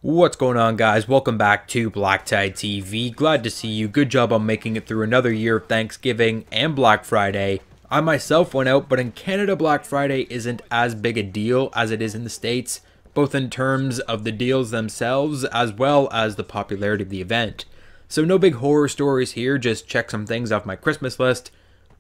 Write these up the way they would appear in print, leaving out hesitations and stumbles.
What's going on, guys? Welcome back to BlackTideTV. Glad to see you. Good job on making it through another year of Thanksgiving and Black Friday. I myself went out, but in Canada, Black Friday isn't as big a deal as it is in the States, both in terms of the deals themselves as well as the popularity of the event. So no big horror stories here, just check some things off my Christmas list.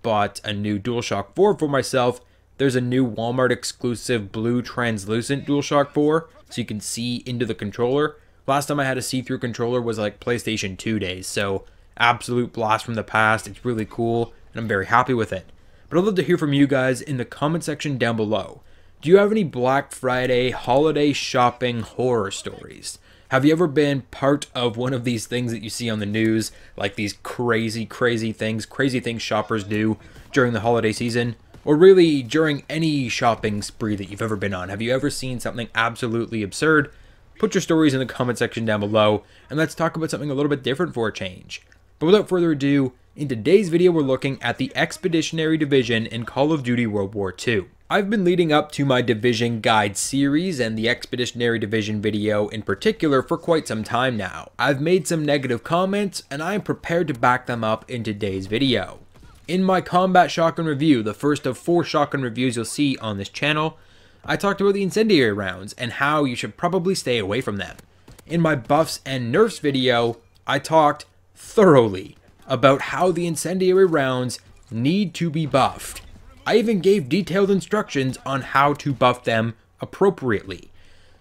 Bought a new DualShock 4 for myself. There's a new Walmart exclusive blue translucent DualShock 4, so you can see into the controller. Last time I had a see-through controller was like PlayStation 2 days, so absolute blast from the past. It's really cool, and I'm very happy with it. But I'd love to hear from you guys in the comment section down below. Do you have any Black Friday holiday shopping horror stories? Have you ever been part of one of these things that you see on the news, like these crazy things shoppers do during the holiday season? Or really, during any shopping spree that you've ever been on? Have you ever seen something absolutely absurd? Put your stories in the comment section down below, and let's talk about something a little bit different for a change. But without further ado, in today's video we're looking at the Expeditionary Division in Call of Duty World War II. I've been leading up to my Division Guide series and the Expeditionary Division video in particular for quite some time now. I've made some negative comments, and I am prepared to back them up in today's video. In my combat shotgun review, the first of 4 shotgun reviews you'll see on this channel, I talked about the incendiary rounds and how you should probably stay away from them. In my buffs and nerfs video, I talked thoroughly about how the incendiary rounds need to be buffed. I even gave detailed instructions on how to buff them appropriately.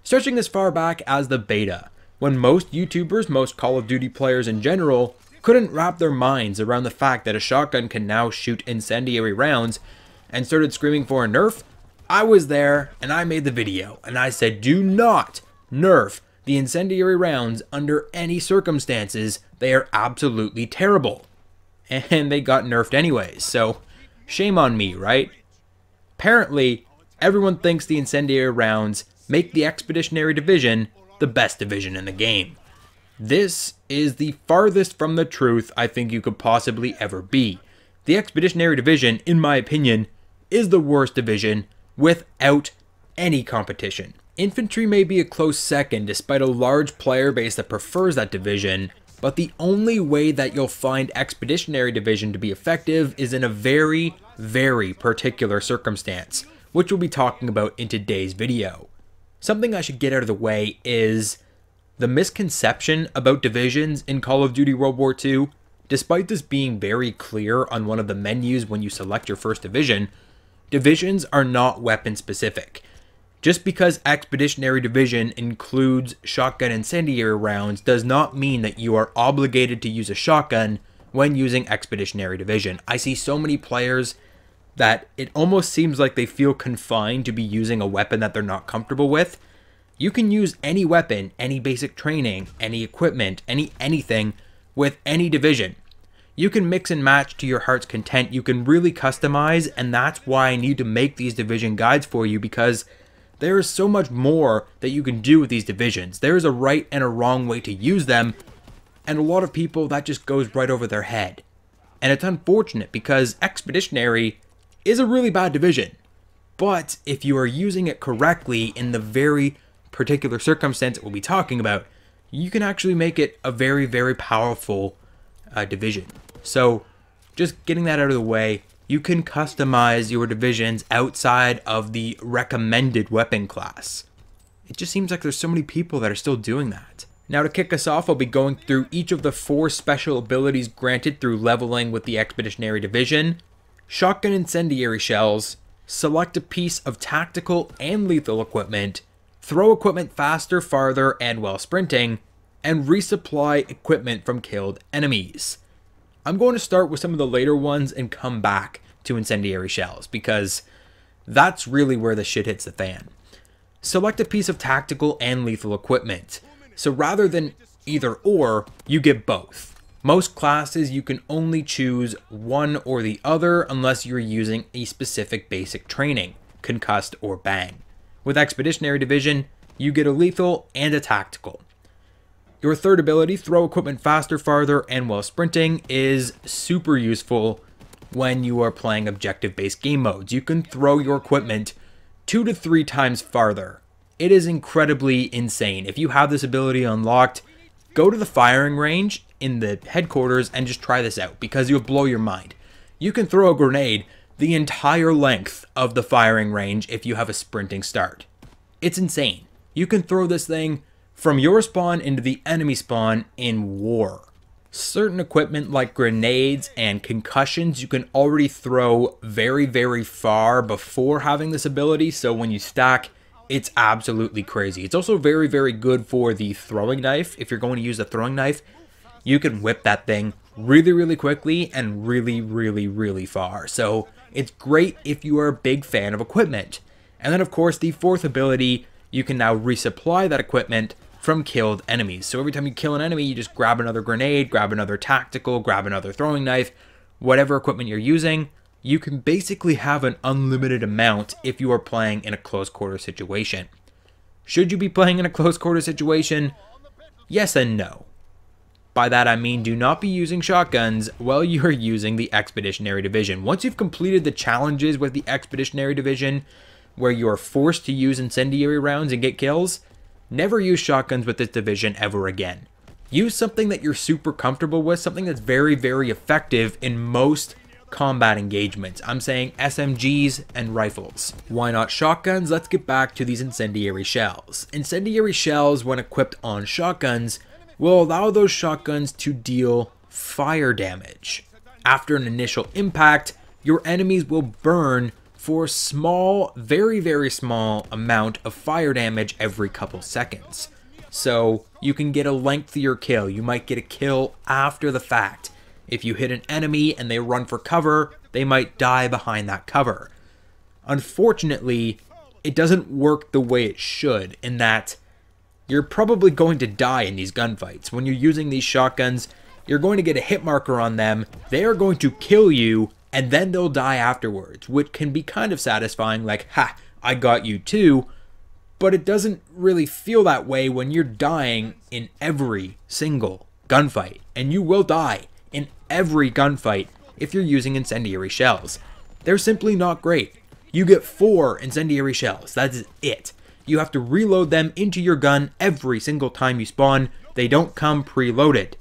Stretching as far back as the beta, when most YouTubers, most Call of Duty players in general, couldn't wrap their minds around the fact that a shotgun can now shoot incendiary rounds and started screaming for a nerf, I was there and I made the video and I said, do not nerf the incendiary rounds under any circumstances. They are absolutely terrible. And they got nerfed anyways, so shame on me, right? Apparently, everyone thinks the incendiary rounds make the Expeditionary Division the best division in the game. This is the farthest from the truth I think you could possibly ever be. The Expeditionary Division, in my opinion, is the worst division without any competition. Infantry may be a close second despite a large player base that prefers that division, but the only way that you'll find Expeditionary Division to be effective is in a very particular circumstance, which we'll be talking about in today's video. Something I should get out of the way is the misconception about divisions in Call of Duty World War II. Despite this being very clear on one of the menus when you select your first division, divisions are not weapon specific. Just because Expeditionary Division includes shotgun incendiary rounds does not mean that you are obligated to use a shotgun when using Expeditionary Division. I see so many players that it almost seems like they feel confined to be using a weapon that they're not comfortable with. You can use any weapon, any basic training, any equipment, anything with any division. You can mix and match to your heart's content. You can really customize, and that's why I need to make these division guides for you, because there is so much more that you can do with these divisions. There is a right and a wrong way to use them, and a lot of people that just goes right over their head. And it's unfortunate because Expeditionary is a really bad division. But if you are using it correctly in the very particular circumstance that we'll be talking about, you can actually make it a very powerful division. So just getting that out of the way, you can customize your divisions outside of the recommended weapon class. It just seems like there's so many people that are still doing that. Now to kick us off, I'll be going through each of the 4 special abilities granted through leveling with the Expeditionary Division: shotgun incendiary shells, select a piece of tactical and lethal equipment, throw equipment faster, farther, and while sprinting, and resupply equipment from killed enemies. I'm going to start with some of the later ones and come back to incendiary shells, because that's really where the shit hits the fan. Select a piece of tactical and lethal equipment. So rather than either or, you get both. Most classes you can only choose one or the other unless you're using a specific basic training, concussed or bang. With Expeditionary Division, you get a lethal and a tactical. Your third ability, throw equipment faster, farther, and while sprinting, is super useful when you are playing objective-based game modes. You can throw your equipment 2 to 3 times farther It is incredibly insane. If you have this ability unlocked, go to the firing range in the headquarters and just try this out, because you'll blow your mind. You can throw a grenade the entire length of the firing range if you have a sprinting start. It's insane. You can throw this thing from your spawn into the enemy spawn in war. Certain equipment like grenades and concussions you can already throw very, very far before having this ability, so when you stack, it's absolutely crazy. It's also very, very good for the throwing knife. If you're going to use a throwing knife, you can whip that thing really, really quickly and really, really, really far. So it's great if you are a big fan of equipment. And then of course the fourth ability, you can now resupply that equipment from killed enemies. So every time you kill an enemy, you just grab another grenade, grab another tactical, grab another throwing knife, whatever equipment you're using. You can basically have an unlimited amount if you are playing in a close quarter situation. Should you be playing in a close quarter situation? Yes and no. By that I mean do not be using shotguns while you are using the Expeditionary Division. Once you've completed the challenges with the Expeditionary Division, where you are forced to use incendiary rounds and get kills, never use shotguns with this division ever again. Use something that you're super comfortable with, something that's very, very effective in most combat engagements. I'm saying SMGs and rifles. Why not shotguns? Let's get back to these incendiary shells. Incendiary shells, when equipped on shotguns, will allow those shotguns to deal fire damage. After an initial impact, your enemies will burn for a small, very, very small amount of fire damage every couple seconds. So you can get a lengthier kill. You might get a kill after the fact. If you hit an enemy and they run for cover, they might die behind that cover. Unfortunately, it doesn't work the way it should, in that you're probably going to die in these gunfights. When you're using these shotguns, you're going to get a hit marker on them. They are going to kill you, and then they'll die afterwards, which can be kind of satisfying, like, ha, I got you too, but it doesn't really feel that way when you're dying in every single gunfight, and you will die in every gunfight if you're using incendiary shells. They're simply not great. You get 4 incendiary shells, that is it. You have to reload them into your gun every single time you spawn. They don't come preloaded.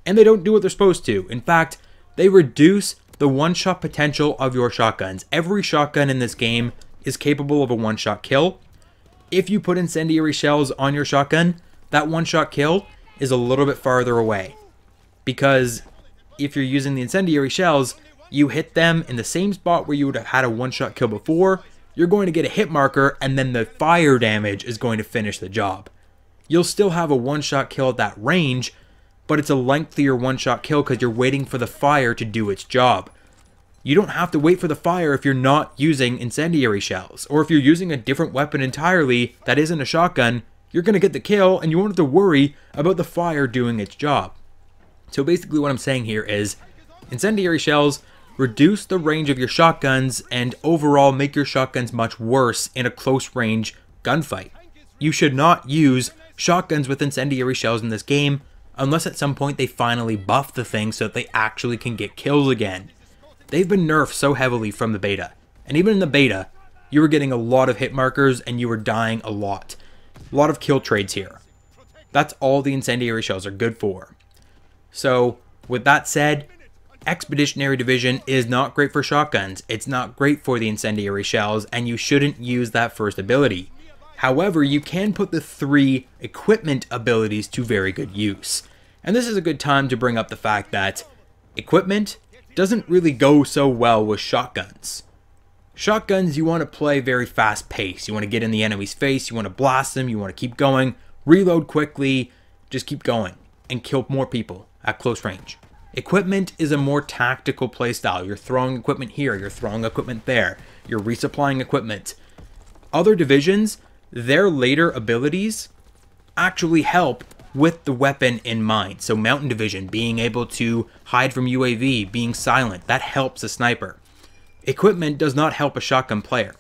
And they don't do what they're supposed to. In fact, they reduce the one-shot potential of your shotguns. Every shotgun in this game is capable of a one-shot kill. If you put incendiary shells on your shotgun, that one-shot kill is a little bit farther away. Because if you're using the incendiary shells, you hit them in the same spot where you would have had a one-shot kill before, you're going to get a hit marker, and then the fire damage is going to finish the job. You'll still have a one-shot kill at that range, but it's a lengthier one-shot kill because you're waiting for the fire to do its job. You don't have to wait for the fire if you're not using incendiary shells, or if you're using a different weapon entirely that isn't a shotgun, you're going to get the kill and you won't have to worry about the fire doing its job. So basically what I'm saying here is incendiary shells reduce the range of your shotguns and overall make your shotguns much worse in a close range gunfight. You should not use shotguns with incendiary shells in this game unless at some point they finally buff the thing so that they actually can get kills again. They've been nerfed so heavily from the beta, and even in the beta, you were getting a lot of hit markers and you were dying a lot. A lot of kill trades here. That's all the incendiary shells are good for. So, with that said, Expeditionary Division is not great for shotguns. It's not great for the incendiary shells, and you shouldn't use that first ability. However, you can put the 3 equipment abilities to very good use. And this is a good time to bring up the fact that equipment doesn't really go so well with shotguns. Shotguns, you want to play very fast pace. You want to get in the enemy's face, you want to blast them, you want to keep going, reload quickly, just keep going, and kill more people at close range. Equipment is a more tactical playstyle. You're throwing equipment here, you're throwing equipment there, you're resupplying equipment. Other divisions, their later abilities actually help with the weapon in mind. So Mountain Division, being able to hide from UAV, being silent, that helps a sniper. Equipment does not help a shotgun player.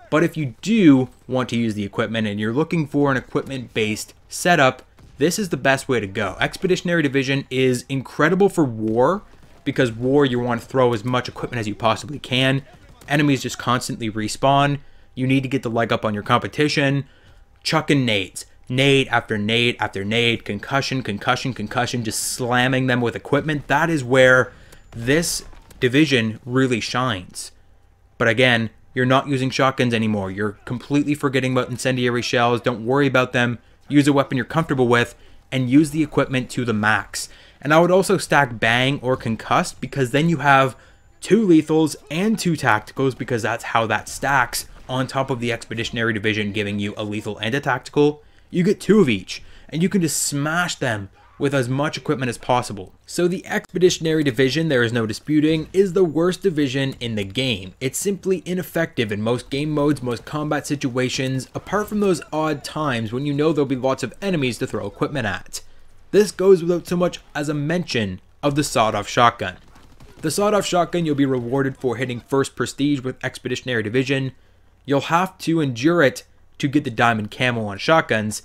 But if you do want to use the equipment and you're looking for an equipment-based setup, this is the best way to go. Expeditionary Division is incredible for war, because war you want to throw as much equipment as you possibly can. Enemies just constantly respawn. You need to get the leg up on your competition. chucking nades. Nade after nade after nade, concussion, concussion, concussion, just slamming them with equipment. That is where this division really shines. But again, you're not using shotguns anymore. You're completely forgetting about incendiary shells. Don't worry about them. Use a weapon you're comfortable with and use the equipment to the max. And I would also stack bang or concussed, because then you have 2 lethals and 2 tacticals, because that's how that stacks on top of the Expeditionary division giving you a lethal and a tactical. You get 2 of each, and you can just smash them with as much equipment as possible. So the Expeditionary division, there is no disputing, is the worst division in the game. It's simply ineffective in most game modes, most combat situations, apart from those odd times when you know there'll be lots of enemies to throw equipment at. This goes without so much as a mention of the sawed-off shotgun. The sawed-off shotgun, you'll be rewarded for hitting first prestige with Expeditionary division. You'll have to endure it to get the diamond camo on shotguns,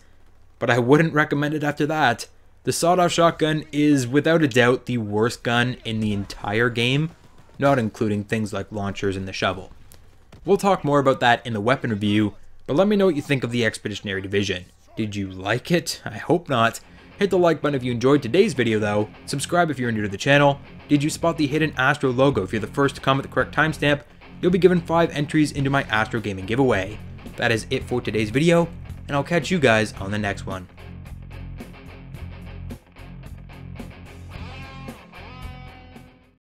but I wouldn't recommend it after that. The sawed-off shotgun is without a doubt the worst gun in the entire game, not including things like launchers and the shovel. We'll talk more about that in the weapon review, but let me know what you think of the Expeditionary division. Did you like it? I hope not. Hit the like button if you enjoyed today's video though, subscribe if you're new to the channel. Did you spot the hidden Astro logo? If you're the first to comment the correct timestamp, you'll be given 5 entries into my Astro Gaming giveaway. That is it for today's video, and I'll catch you guys on the next one.